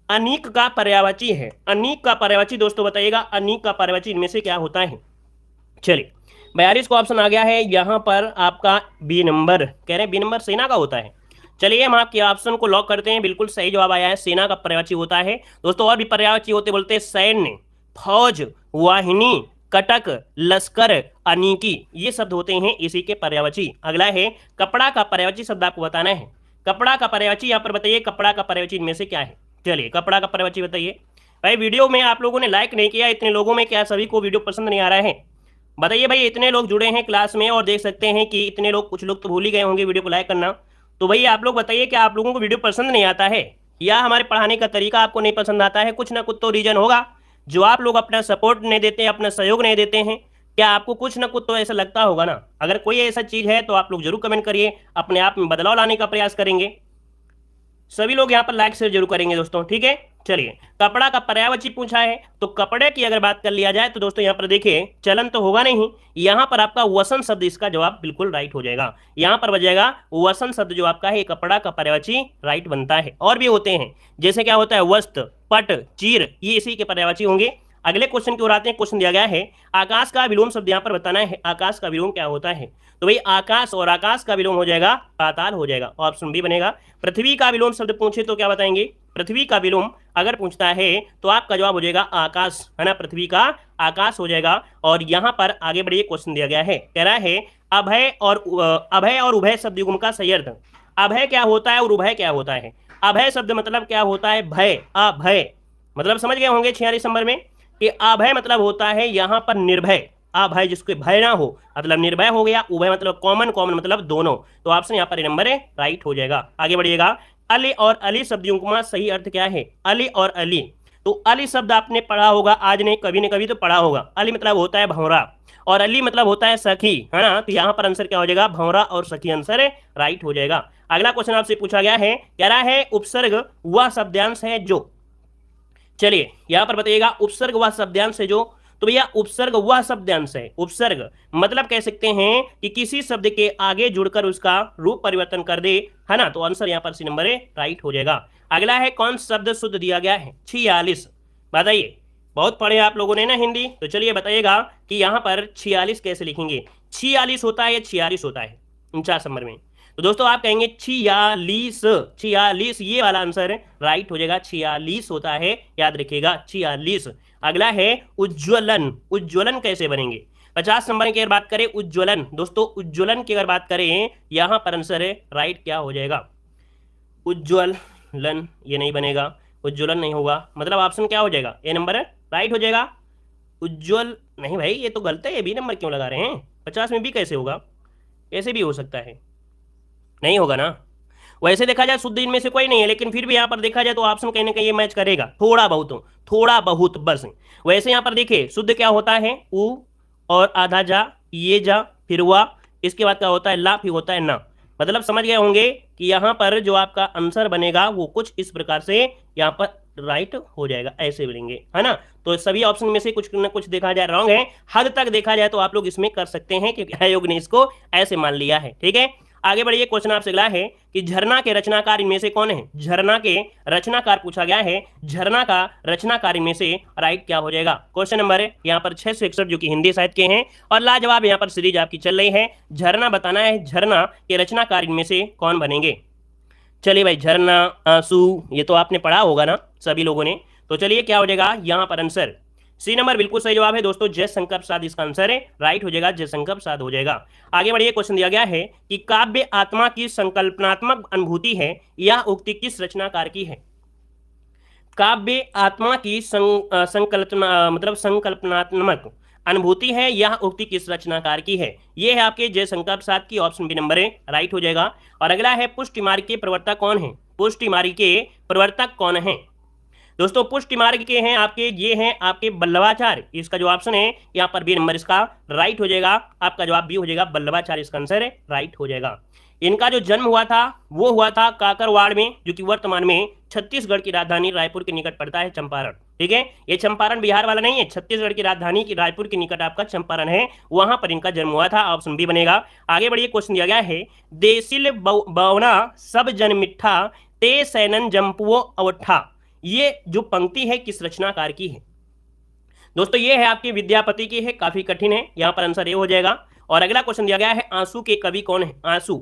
अनीक का पर्यायवाची है। अनीक का पर्यायवाची दोस्तों बताइएगा, अनीक का पर्यायवाची इनमें से क्या होता है। चलिए 42 को ऑप्शन आ गया है यहां पर आपका बी नंबर, कह रहे हैं बी नंबर सेना का होता है। चलिए हम आपके ऑप्शन को लॉक करते हैं, बिल्कुल सही जवाब आया है, सेना का पर्यायवाची होता है। दोस्तों और भी पर्यायवाची होते, बोलते हैं सैन्य, फौज, वाहिनी, कटक, लश्कर, अनीकी, ये शब्द होते हैं इसी के पर्यायवाची। अगला है कपड़ा का पर्यायवाची शब्द आपको बताना है। कपड़ा का पर्यायवाची यहाँ पर बताइए, कपड़ा का पर्यायवाची इनमें से क्या है। चलिए कपड़ा का पर्यायवाची बताइए। भाई वीडियो में आप लोगों ने लाइक नहीं किया, इतने लोगों में क्या सभी को वीडियो पसंद नहीं आ रहा है, बताइए भाई। इतने लोग जुड़े हैं क्लास में और देख सकते हैं कि इतने लोग, कुछ लोग तो भूल ही गए होंगे वीडियो को लाइक करना। तो भाई आप लोग बताइए कि आप लोगों को वीडियो पसंद नहीं आता है या हमारे पढ़ाने का तरीका आपको नहीं पसंद आता है। कुछ ना कुछ तो रीजन होगा जो आप लोग अपना सपोर्ट नहीं देते, अपना सहयोग नहीं देते हैं। क्या आपको कुछ ना कुछ तो ऐसा लगता होगा ना। अगर कोई ऐसा चीज है तो आप लोग जरूर कमेंट करिए, अपने आप में बदलाव लाने का प्रयास करेंगे। सभी लोग यहाँ पर लाइक शेयर जरूर करेंगे दोस्तों, ठीक है। चलिए कपड़ा का पर्यायवाची पूछा है, तो कपड़े की अगर बात कर लिया जाए तो दोस्तों यहाँ पर देखिए चलन तो होगा नहीं, यहाँ पर आपका वसन शब्द इसका जवाब बिल्कुल राइट हो जाएगा। यहाँ पर बजेगा वसन शब्द जो आपका है कपड़ा का पर्यायवाची राइट बनता है। और भी होते हैं जैसे क्या होता है वस्त्र, पट, चीर, ये इसी के पर्यायवाची होंगे। अगले क्वेश्चन की ओर आते हैं। क्वेश्चन दिया गया है आकाश का विलोम शब्द यहाँ पर बताना है। आकाश का विलोम क्या होता है, तो भाई आकाश और आकाश का विलोम हो जाएगा पाताल हो जाएगा। ऑप्शन बी बनेगा। पृथ्वी का विलोम शब्द पूछे तो क्या बताएंगे। पृथ्वी का विलोम अगर पूछता है तो आपका जवाब हो जाएगा आकाश, है ना, पृथ्वी का आकाश हो जाएगा। और यहाँ पर आगे बढ़िए। क्वेश्चन दिया गया है, कह रहा है अभय और उभय शब्द युग्म का सही अर्थ। अभय क्या होता है और उभय क्या होता है। अभय शब्द मतलब क्या होता है, भय, अभय मतलब समझ गए होंगे 46 नंबर में। कि अभय मतलब होता है यहाँ पर निर्भय, अभय जिसको भय ना हो मतलब निर्भय हो गया, उभय मतलब कॉमन, कॉमन मतलब दोनों, तो ऑप्शन यहाँ पर नंबर राइट हो जाएगा। आगे बढ़िएगा, अली और अली शब्द युग्म सही अर्थ क्या है? अली और अली, तो अली शब्द आपने पढ़ा होगा, आज नहीं कभी न कभी तो पढ़ा होगा। अली मतलब होता है भंवरा और अली मतलब होता है सखी, है ना, तो यहाँ पर आंसर क्या हो जाएगा? भंवरा और सखी आंसर राइट हो जाएगा। अगला क्वेश्चन आपसे पूछा गया है, कह रहा है उपसर्ग वह शब्दांश है जो, चलिए यहां पर बताइएगा उपसर्ग वह शब्दांश है जो, तो भैया उपसर्ग वह शब्दांश है, उपसर्ग मतलब कह सकते हैं कि किसी शब्द के आगे जुड़कर उसका रूप परिवर्तन कर दे, है ना, तो आंसर यहां पर सी नंबर राइट हो जाएगा। अगला है कौन शब्द शुद्ध दिया गया है? 46, बताइए, बहुत पढ़े आप लोगों ने ना हिंदी, तो चलिए बताइएगा कि यहां पर 46 कैसे लिखेंगे? 46 होता है या 46 होता है 49 नंबर में? तो दोस्तों आप कहेंगे 46, 46 ये वाला आंसर राइट हो जाएगा, 46 होता है, याद रखिएगा 46। अगला है उज्ज्वलन, उज्ज्वलन कैसे बनेंगे? 50 नंबर की अगर बात करें उज्ज्वलन, दोस्तों उज्ज्वलन की अगर बात करें यहां पर आंसर है राइट क्या हो जाएगा? उज्ज्वलन, ये नहीं बनेगा, उज्ज्वलन नहीं होगा, मतलब ऑप्शन क्या हो जाएगा? ए नंबर राइट हो जाएगा। उज्ज्वल नहीं भाई, ये तो गलत है, ये बी नंबर क्यों लगा रहे हैं? 50 में भी कैसे होगा? ऐसे भी हो सकता है, नहीं होगा ना। वैसे देखा जाए शुद्ध इनमें से कोई नहीं है, लेकिन फिर भी यहाँ पर देखा जाए तो ऑप्शन कहीं ना कहीं ये मैच करेगा, थोड़ा बहुत, थोड़ा बहुत बस। वैसे यहाँ पर देखिए शुद्ध क्या होता है? उ और आधा जा, ये जा, फिर हुआ, इसके बाद क्या होता है? ला, फिर होता है ना, मतलब समझ गए होंगे कि यहाँ पर जो आपका आंसर बनेगा वो कुछ इस प्रकार से यहाँ पर राइट हो जाएगा, ऐसे बोलेंगे, है ना। तो सभी ऑप्शन में से कुछ ना कुछ देखा जाए रॉन्ग है, हद तक देखा जाए तो आप लोग इसमें कर सकते हैं क्योंकि आयोग ने इसको ऐसे मान लिया है, ठीक है। आगे बढ़िए, क्वेश्चन आपसे अगला है कि झरना के रचनाकार इनमें से कौन है? झरना के रचनाकार पूछा गया है, झरना का रचनाकार इनमें से राइट क्या हो जाएगा? क्वेश्चन नंबर यहाँ पर 661 जो कि हिंदी साहित्य के हैं और लाजवाब यहाँ पर सीरीज आपकी चल रही है, झरना बताना है, झरना के रचनाकार इनमें से कौन बनेंगे? चलिए भाई, झरना, आंसू, ये तो आपने पढ़ा होगा ना सभी लोगों ने, तो चलिए क्या हो जाएगा यहाँ पर आंसर? सी नंबर बिल्कुल सही जवाब है दोस्तों, जयशंकर प्रसाद इसका आंसर है, राइट हो जाएगा, जयशंकर प्रसाद हो जाएगा। आगे बढ़िए, क्वेश्चन दिया गया है कि काव्य आत्मा की संकल्पनात्मक अनुभूति है, यह उक्ति किस रचनाकार की है? काव्य आत्मा की संकल्पना मतलब संकल्पनात्मक अनुभूति है, यह उक्ति किस रचनाकार की है? यह है आपके जयशंकर प्रसाद की, ऑप्शन बी नंबर राइट हो जाएगा। और अगला है पुष्टि मार्ग के प्रवर्तक कौन है? पुष्टि मार्ग के प्रवर्तक कौन है? दोस्तों पुष्टि मार्ग के हैं आपके, ये हैं आपके वल्लभाचार्य, इसका जो ऑप्शन है यहाँ पर बी नंबर इसका राइट हो जाएगा, आपका जवाब बी हो जाएगा, वल्लभाचार्य इसका आंसर राइट हो जाएगा। इनका जो जन्म हुआ था वो हुआ था काकरवाड़ में, जो कि वर्तमान में छत्तीसगढ़ की राजधानी रायपुर के निकट पड़ता है, चंपारण, ठीक है। ये चंपारण बिहार वाला नहीं है, छत्तीसगढ़ की राजधानी की रायपुर के निकट आपका चंपारण है, वहां पर इनका जन्म हुआ था, ऑप्शन बी बनेगा। आगे बढ़िए, क्वेश्चन दिया गया है देसिल बवना सब जन मिठा ते सैनन जम्पुओ अवठा, ये जो पंक्ति है किस रचनाकार की है? दोस्तों ये है आपकी विद्यापति की है, काफी कठिन है, यहां पर आंसर ये हो जाएगा। और अगला क्वेश्चन दिया गया है आंसू के कवि कौन है? आंसू,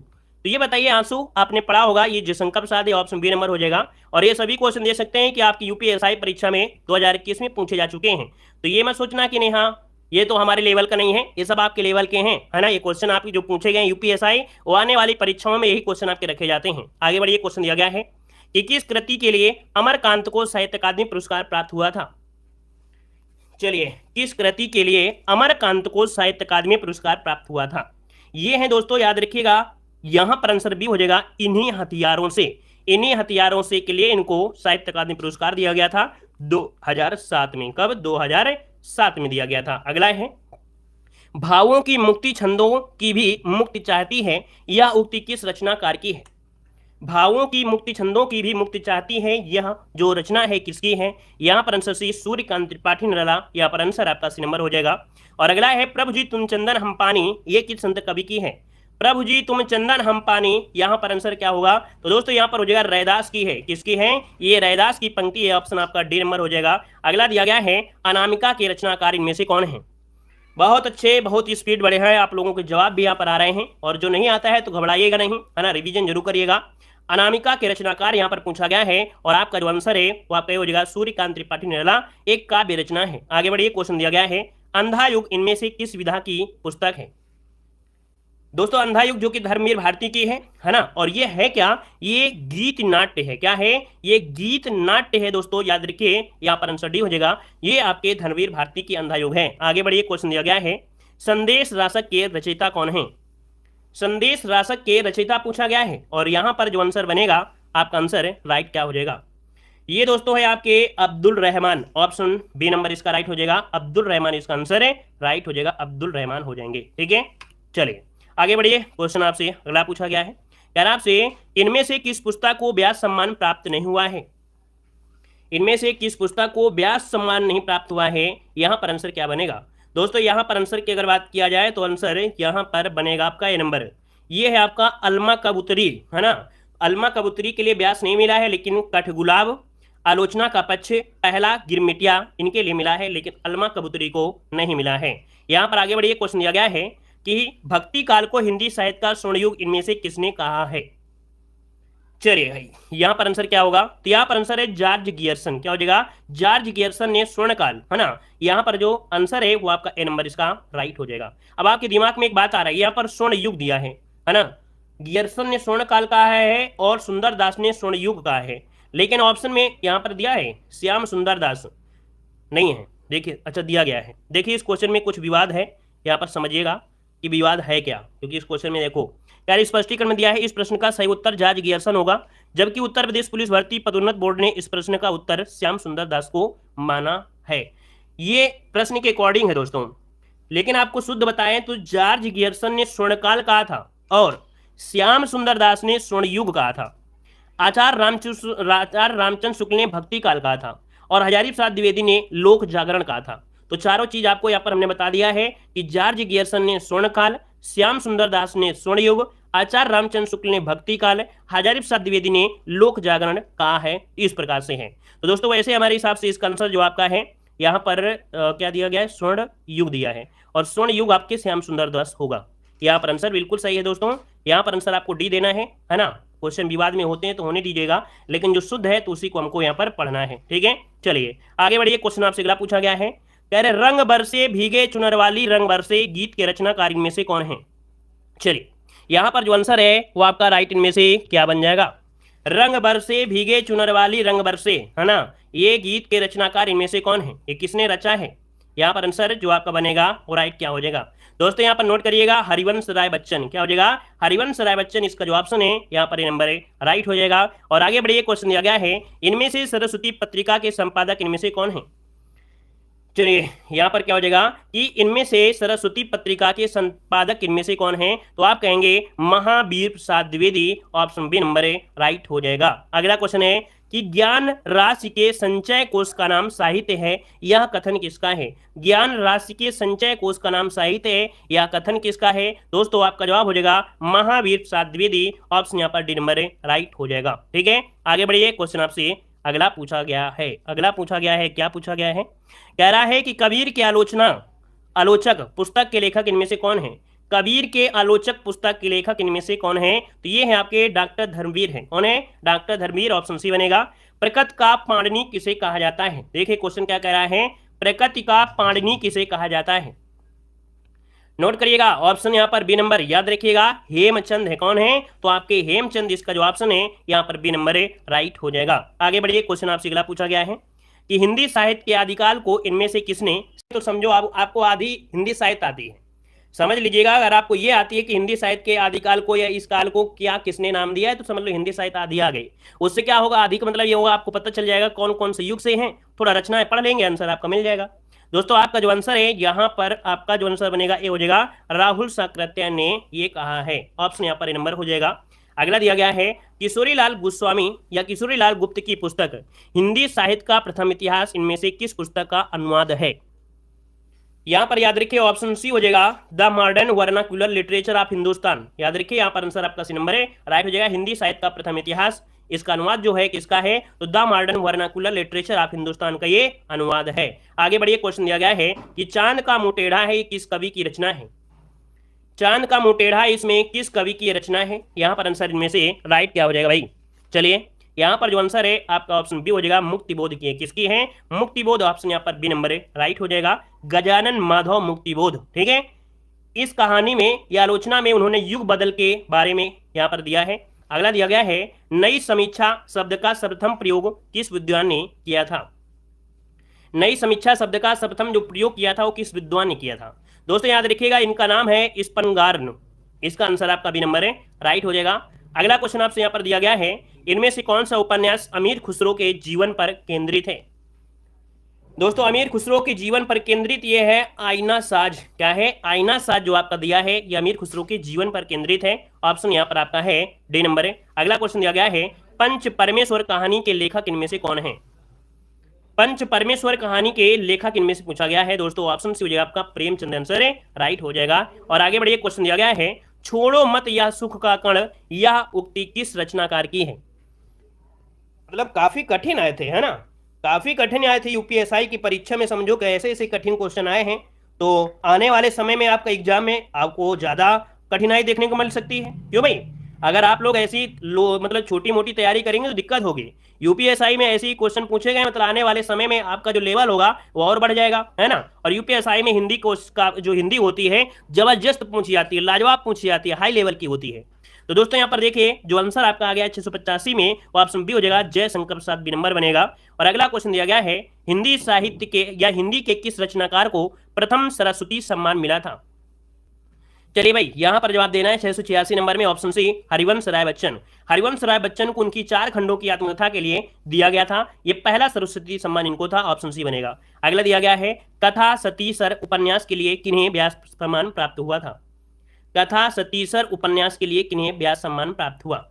तो ये बताइए, आंसू आपने पढ़ा होगा, ये Jaishankar Prasad, option B number हो जाएगा। और ये सभी क्वेश्चन दे सकते हैं कि आपकी यूपीएसआई परीक्षा में 2021 में पूछे जा चुके हैं, तो ये मत सोचना कि नहीं हाँ ये तो हमारे लेवल का नहीं है, ये सब आपके लेवल के हैं, है ना। ये क्वेश्चन आपके जो पूछे गए यूपीएसआई, वो आने वाली परीक्षाओं में यही क्वेश्चन आपके रखे जाते हैं। आगे बढ़िए, क्वेश्चन दिया गया है कि किस कृति के लिए अमरकांत को साहित्य अकादमी पुरस्कार प्राप्त हुआ था? चलिए, किस कृति के लिए अमरकांत को साहित्य अकादमी पुरस्कार प्राप्त हुआ था? ये है दोस्तों, याद रखिएगा, यहां पर आंसर भी हो जाएगा, इन्हीं हथियारों से, इन्हीं हथियारों से के लिए इनको साहित्य अकादमी पुरस्कार दिया गया था 2007 में। कब? 2007 में दिया गया था। अगला है भावों की मुक्ति छंदों की भी मुक्ति चाहती है, यह उक्ति किस रचनाकार की है? भावों की मुक्ति छंदों की भी मुक्ति चाहती है, यह जो रचना है किसकी है? यहाँ पर आंसर सी सूर्यकांत त्रिपाठी निराला, यहाँ पर आंसर आपका सी नंबर हो जाएगा। और अगला है प्रभु जी तुम चंदन हम पानी, ये किस संत कवि की है? प्रभु जी तुम चंदन हम पानी, यहाँ पर आंसर क्या होगा? तो दोस्तों यहाँ पर हो जाएगा रैदास की है, किसकी है? ये रैदास की पंक्ति है, ऑप्शन आपका डी नंबर हो जाएगा। अगला दिया गया है अनामिका के रचनाकार इनमें से कौन है? बहुत अच्छे, बहुत ही स्पीड बढ़े हैं, आप लोगों के जवाब भी यहाँ पर आ रहे हैं, और जो नहीं आता है तो घबराइएगा नहीं, है ना, रिवीजन जरूर करिएगा। अनामिका के रचनाकार यहाँ पर पूछा गया है और आपका जो आंसर है वो आपका हो जाएगा सूर्यकांत त्रिपाठी निराला, एक काव्य रचना है। आगे बढ़िए, क्वेश्चन दिया गया है अंधा युग इनमें से किस विधा की पुस्तक है? दोस्तों अंधा युग जो कि धर्मवीर भारती की है ना। और ये है क्या, ये गीत नाट्य है। क्या है, ये गीत नाट्य है दोस्तों, याद रखिए, यहाँ पर आंसर डी हो जाएगा। ये आपके धर्मवीर भारती की अंधा युग है। आगे बढ़िए, क्वेश्चन दिया गया है, संदेश रासक के रचयिता कौन है। संदेश रासक के रचयिता पूछा गया है, और यहां पर जो आंसर बनेगा आपका आंसर राइट क्या हो जाएगा, ये दोस्तों है आपके Abdul Rahman. Option B number इसका राइट हो जाएगा, अब्दुल रहमान इसका आंसर है, राइट हो जाएगा, अब्दुल रहमान हो जाएंगे। ठीक है, चलिए आगे बढ़िए। क्वेश्चन आपसे अगला पूछा गया है, कह रहा आपसे इनमें से किस पुस्तक को व्यास सम्मान प्राप्त नहीं हुआ है। इनमें से किस पुस्तक को व्यास सम्मान नहीं प्राप्त हुआ है, यहां पर आंसर क्या बनेगा। दोस्तों यहां पर आंसर की अगर बात किया जाए तो आंसर यहां पर बनेगा आपका ए नंबर, ये है आपका अलमा कबूतरी, है ना। अलमा कबूतरी के लिए व्यास नहीं मिला है, लेकिन कठगुलाब, आलोचना का पक्ष, पहला गिरमिटिया, इनके लिए मिला है, लेकिन अलमा कबूतरी को नहीं मिला है। यहां पर आगे बढ़िए, क्वेश्चन दिया गया है कि भक्ति काल को हिंदी साहित्य का स्वर्ण युग इनमें से किसने कहा है। चलिए भाई, यहां पर आंसर क्या होगा, तो यहां पर आंसर है जॉर्ज गियर्सन। क्या हो जाएगा, जॉर्ज गियर्सन ने स्वर्णकाल, है ना। यहां पर जो आंसर है वो आपका ए नंबर इसका राइट हो जाएगा। अब आपके दिमाग में एक बात आ रहा है, यहां पर स्वर्ण युग दिया है ना। गियर्सन ने स्वर्णकाल कहा है और सुंदरदास ने स्वर्ण युग कहा है, लेकिन ऑप्शन में यहां पर दिया है श्याम सुंदर दास, नहीं है। देखिए, अच्छा दिया गया है। देखिए इस क्वेश्चन में कुछ विवाद है, यहाँ पर समझिएगा कि विवाद है क्या, क्योंकि इस क्वेश्चन में देखो यार स्पष्टीकरण में दिया है, इस प्रश्न का सही उत्तर जॉर्ज गियर्सन होगा, जबकि उत्तर प्रदेश पुलिस भर्ती पदोन्नत बोर्ड ने इस प्रश्न का उत्तर श्याम सुंदर दास को माना है। ये प्रश्न के अकॉर्डिंग है दोस्तों, लेकिन आपको शुद्ध बताएं तो जॉर्ज गियर्सन ने स्वर्णकाल कहा था और श्याम सुंदर दास ने स्वर्ण युग कहा था। आचार्य रामचंद्र शुक्ल ने भक्ति काल कहा था और हजारी प्रसाद द्विवेदी ने लोक जागरण कहा था। तो चारों चीज आपको यहाँ पर हमने बता दिया है कि जॉर्ज गियर्सन ने स्वर्ण काल, श्याम सुंदर दास ने स्वर्ण युग, आचार्य रामचंद्र शुक्ल ने भक्ति काल, हजारी प्रसाद द्विवेदी ने लोक जागरण कहा है। इस प्रकार से है। तो दोस्तों वैसे हमारे हिसाब से इसका आंसर जो आपका है यहाँ पर क्या दिया गया है, स्वर्ण युग दिया है, और स्वर्ण युग आपके श्याम सुंदर दास होगा। यहाँ पर आंसर बिल्कुल सही है दोस्तों। यहाँ पर आंसर आपको डी देना है ना। क्वेश्चन विवाद में होते हैं तो होने दीजिएगा, लेकिन जो शुद्ध है तो उसी को हमको यहाँ पर पढ़ना है। ठीक है, चलिए आगे बढ़िए। क्वेश्चन आपसे अगला पूछा गया है, कह रहे रंग बरसे भीगे चुनर वाली रंग बरसे गीत के रचनाकार इनमें से कौन है। चलिए यहाँ पर जो आंसर है वो आपका राइट इनमें से क्या बन जाएगा, रंग बरसे भीगे चुनर वाली रंग बरसे, है ना। ये गीत के रचनाकार इनमें से कौन है, ये किसने रचा है। यहाँ पर आंसर जो आपका बनेगा वो राइट क्या हो जाएगा दोस्तों, यहाँ पर नोट करिएगा, हरिवंश राय बच्चन। क्या हो जाएगा, हरिवंश राय बच्चन इसका जो ऑप्शन है यहाँ पर नंबर राइट हो जाएगा। और आगे बढ़िए, क्वेश्चन दिया गया है, इनमें से सरस्वती पत्रिका के संपादक इनमें से कौन है। चलिए यहाँ पर क्या हो जाएगा कि इनमें से सरस्वती पत्रिका के संपादक इनमें से कौन है, तो आप कहेंगे Mahavir Prasad Dwivedi. Option B number right हो जाएगा। अगला क्वेश्चन है कि ज्ञान राशि के संचय कोष का नाम साहित्य है, यह कथन किसका है। ज्ञान राशि के संचय कोष का नाम साहित्य है, यह कथन किसका है। दोस्तों आपका जवाब हो जाएगा महावीर प्रसाद द्विवेदी। ऑप्शन यहाँ पर डी नंबर राइट हो जाएगा। ठीक है, आगे बढ़िए। क्वेश्चन आपसे अगला पूछा गया है, क्या पूछा गया है, कह रहा है कि कबीर के आलोचक पुस्तक के लेखक इनमें से कौन है। कबीर के आलोचक पुस्तक के लेखक इनमें से कौन है, तो ये है आपके डॉक्टर धर्मवीर है। कौन है, डॉक्टर धर्मवीर। ऑप्शन सी बनेगा। प्रकृति का पाणिनि किसे कहा जाता है। देखिए क्वेश्चन क्या कह रहा है, प्रकृति का पाणिनि किसे कहा जाता है। नोट करिएगा, ऑप्शन यहाँ पर बी नंबर, याद रखिएगा हेमचंद है। कौन है, तो आपके हेमचंद इसका जो ऑप्शन है यहाँ पर बी नंबर राइट हो जाएगा। आगे बढ़िए। क्वेश्चन आपसे अगला पूछा गया है कि हिंदी साहित्य के आदिकाल को इनमें से किसने, तो समझो आपको आदि हिंदी साहित्य आती है, समझ लीजिएगा। अगर आपको ये आती है कि हिंदी साहित्य के आदिकाल को या इस काल को क्या किसने नाम दिया है, तो समझ लो हिंदी साहित्य आदि आ गई। उससे क्या होगा, आदि का मतलब ये होगा आपको पता चल जाएगा कौन कौन से युग से हैं। थोड़ा रचनाएं पढ़ लेंगे, आंसर आपका मिल जाएगा। दोस्तों आपका जो आंसर है यहाँ पर आपका जो आंसर बनेगा ये हो जाएगा राहुल साकृत्य ने ये कहा है। ऑप्शन यहाँ पर नंबर हो जाएगा। अगला दिया गया है किशोरीलाल गोस्वामी या किशोरीलाल गुप्त की पुस्तक हिंदी साहित्य का प्रथम इतिहास इनमें से किस पुस्तक का अनुवाद है। यहाँ पर याद रखिए ऑप्शन सी हो जाएगा the modern vernacular literature of Hindustan. याद रखिए यहाँ पर आंसर आपका सी नंबर है राइट हो जाएगा। हिंदी साहित्य का प्रथम इतिहास, इसका अनुवाद जो है किसका है, तो the modern vernacular literature of Hindustan का ये अनुवाद है। आगे बढ़िए। क्वेश्चन दिया गया है कि चांद का मुंह टेढ़ा है किस कवि की रचना है। चांद का मुंह टेढ़ा इसमें किस कवि की रचना है। यहाँ पर आंसर इनमें से राइट क्या हो जाएगा भाई। चलिए यहाँ पर जो आंसर है आपका ऑप्शन बी हो जाएगा मुक्तिबोध की है। किसकी है, मुक्तिबोध। ऑप्शन यहाँ पर बी नंबर राइट हो जाएगा, गजानन माधव मुक्तिबोध। ठीक है, इस कहानी में या आलोचना में उन्होंने युग बदल के बारे में यहाँ पर दिया है। अगला दिया गया है नई समीक्षा शब्द का सर्वप्रथम प्रयोग किस विद्वान ने किया था। नई समीक्षा शब्द का सर्वप्रथम जो प्रयोग किया था वो किस विद्वान ने किया था। दोस्तों याद रखिएगा इनका नाम है स्पनगार्न। इसका आंसर आपका बी नंबर है, राइट हो जाएगा। अगला क्वेश्चन आपसे यहाँ पर दिया गया है इनमें से कौन सा उपन्यास अमीर खुसरो के जीवन पर केंद्रित है। दोस्तों अमीर खुसरो के जीवन पर केंद्रित ये है आईना साज। क्या है? आईना साज जो आपका दिया है ये अमीर खुसरो के जीवन पर केंद्रित है। ऑप्शन यहाँ पर आपका है डी नंबर है। अगला क्वेश्चन दिया गया है पंच परमेश्वर कहानी के लेखक इनमें से कौन है। पंच परमेश्वर कहानी के लेखक इनमें से पूछा गया है। दोस्तों ऑप्शन सी हो जाएगा आपका प्रेमचंद, आंसर है, राइट हो जाएगा। और आगे बढ़िए क्वेश्चन दिया गया है छोड़ो मत यह सुख का कण यह उक्ति किस रचनाकार की है। मतलब काफी कठिन आए थे, है ना, काफी कठिन आए थे यूपीएसआई की परीक्षा में। समझो कि ऐसे ऐसे कठिन क्वेश्चन आए हैं तो आने वाले समय में आपका एग्जाम में आपको ज्यादा कठिनाई देखने को मिल सकती है। क्यों भाई? अगर आप लोग ऐसी मतलब छोटी मोटी तैयारी करेंगे तो दिक्कत होगी। यूपीएसआई में ऐसे ही क्वेश्चन पूछे गए मतलब आने वाले समय में आपका जो लेवल होगा वो और बढ़ जाएगा, है ना। और यूपीएसआई में हिंदी का जो हिंदी होती है जबरदस्त पूछी जाती है, लाजवाब पूछी जाती है, हाई लेवल की होती है। तो दोस्तों यहाँ पर देखिए जो आंसर आपका आ गया 685 में वो ऑप्शन बी हो जाएगा, जयशंकर प्रसाद बी नंबर बनेगा। और अगला क्वेश्चन दिया गया है हिंदी साहित्य के या हिंदी के किस रचनाकार को प्रथम सरस्वती सम्मान मिला था। चलिए भाई यहाँ पर जवाब देना है 686 नंबर में, ऑप्शन सी हरिवंश राय बच्चन। हरिवंश राय बच्चन को उनकी 4 खंडों की आत्मकथा के लिए दिया गया था। ये पहला सरस्वती सम्मान इनको था, ऑप्शन सी बनेगा। अगला दिया गया है कथा सतीसर उपन्यास के लिए किन्हें व्यास सम्मान प्राप्त हुआ था। कथा सतीसर उपन्यास के लिए किन्हें व्यास सम्मान प्राप्त हुआ।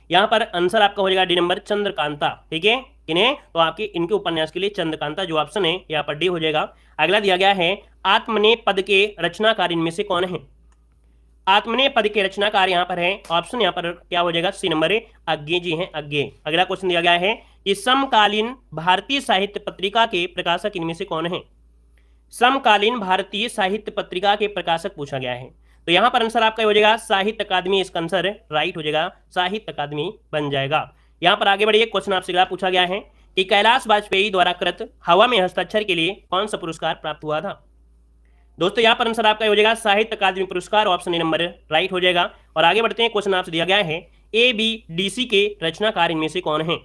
यहाँ पर आंसर आपका हो जाएगा डी नंबर चंद्रकांता। ठीक है, किन्हें? तो आपके इनके उपन्यास के लिए चंद्रकांता जो ऑप्शन है यहाँ पर डी हो जाएगा। अगला दिया गया है आत्मने पद के रचनाकार इनमें से कौन है। आत्मने पद के रचनाकार यहाँ पर है, ऑप्शन यहाँ पर क्या हो जाएगा, सी नंबर है, अज्ञे जी हैं, अज्ञे। अगला क्वेश्चन दिया गया है कि समकालीन भारतीय साहित्य पत्रिका के प्रकाशक इनमें से कौन है। समकालीन भारतीय साहित्य पत्रिका के प्रकाशक पूछा गया है। तो यहाँ पर आंसर आपका हो जाएगा साहित्य अकादमी, इसका आंसर राइट हो जाएगा, साहित्य अकादमी बन जाएगा। यहाँ पर आगे बढ़िए क्वेश्चन आपसे अगला पूछा गया है कि कैलाश वाजपेयी द्वारा कृत हवा में हस्ताक्षर के लिए कौन सा पुरस्कार प्राप्त हुआ था। दोस्तों यहाँ पर आंसर आपका हो जाएगा साहित्य अकादमी पुरस्कार, ऑप्शन ए नंबर राइट हो जाएगा। और आगे बढ़ते हैं, क्वेश्चन आपसे दिया गया है ABDC के रचनाकार इनमें से कौन है।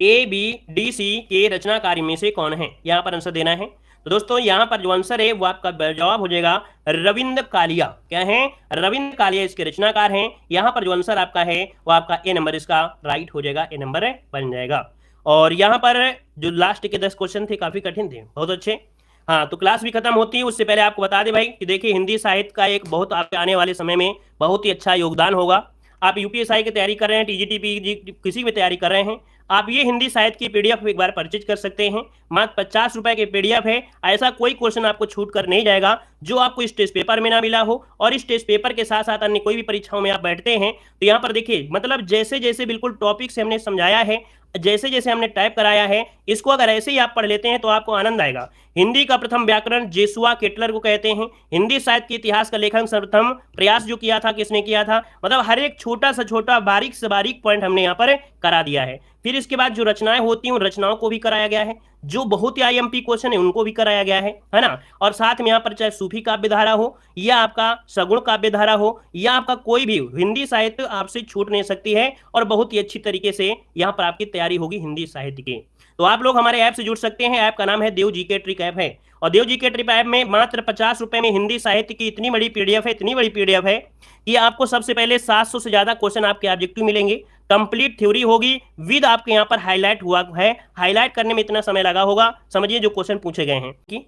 ABDC के रचनाकार इनमें से कौन है, यहाँ पर आंसर देना है। तो दोस्तों यहाँ पर जो आंसर है वो आपका जवाब हो जाएगा रविंद्र कालिया। क्या है? रविंद्र कालिया इसके रचनाकार हैं। यहाँ पर जो आंसर आपका है वो आपका ए नंबर इसका राइट हो जाएगा, ए नंबर बन जाएगा। और यहाँ पर जो लास्ट के 10 क्वेश्चन थे काफी कठिन थे, बहुत अच्छे। हाँ, तो क्लास भी खत्म होती है उससे पहले आपको बता दे भाई कि देखिए हिंदी साहित्य का एक बहुत आपके आने वाले समय में बहुत ही अच्छा योगदान होगा। आप यूपीएसआई की तैयारी कर रहे हैं, टीजीटी पीजी किसी भी तैयारी कर रहे हैं, आप ये हिंदी साहित्य की पीडीएफ एक बार परचेज कर सकते हैं। मात्र 50 रुपए के पीडीएफ है। ऐसा कोई क्वेश्चन आपको छूट कर नहीं जाएगा जो आपको इस टेस्ट पेपर में ना मिला हो। और इस टेस्ट पेपर के साथ साथ अन्य कोई भी परीक्षाओं में आप बैठते हैं तो यहाँ पर देखिए मतलब जैसे जैसे बिल्कुल टॉपिक से हमने समझाया है, जैसे जैसे हमने टाइप कराया है, इसको अगर ऐसे ही आप पढ़ लेते हैं तो आपको आनंद आएगा। हिंदी का प्रथम व्याकरण जेसुआ केटलर को कहते हैं। हिंदी साहित्य के इतिहास का लेखन सर्वप्रथम प्रयास जो किया था किसने किया था। मतलब हर एक छोटा सा छोटा बारीक से बारीक पॉइंट हमने यहाँ पर करा दिया है। फिर इसके बाद जो रचनाएं होती हैं उन रचनाओं को भी कराया गया है, जो बहुत ही आईएमपी क्वेश्चन है उनको भी कराया गया है ना। और साथ में यहाँ पर चाहे सूफी काव्य धारा हो या आपका सगुण काव्य धारा हो या आपका कोई भी हिंदी साहित्य आपसे छूट नहीं सकती है। और बहुत ही अच्छी तरीके से यहाँ पर आपकी तैयारी होगी हिंदी साहित्य की। तो आप लोग हमारे ऐप से जुड़ सकते हैं। ऐप का नाम है देव जीके ट्रिक ऐप है। और देव जीके ट्रिक ऐप में मात्र 50 रुपए में हिंदी साहित्य की इतनी बड़ी पीडीएफ है, इतनी बड़ी पीडीएफ है कि आपको सबसे पहले 700 से ज्यादा क्वेश्चन आपके ऑब्जेक्टिव मिलेंगे। कंप्लीट थ्योरी होगी विद आपके यहाँ पर हाईलाइट हुआ है। हाईलाइट करने में इतना समय लगा होगा, समझिए जो क्वेश्चन पूछे गए हैं।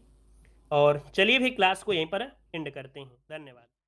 और चलिए भी क्लास को यहीं पर एंड करते हैं। धन्यवाद।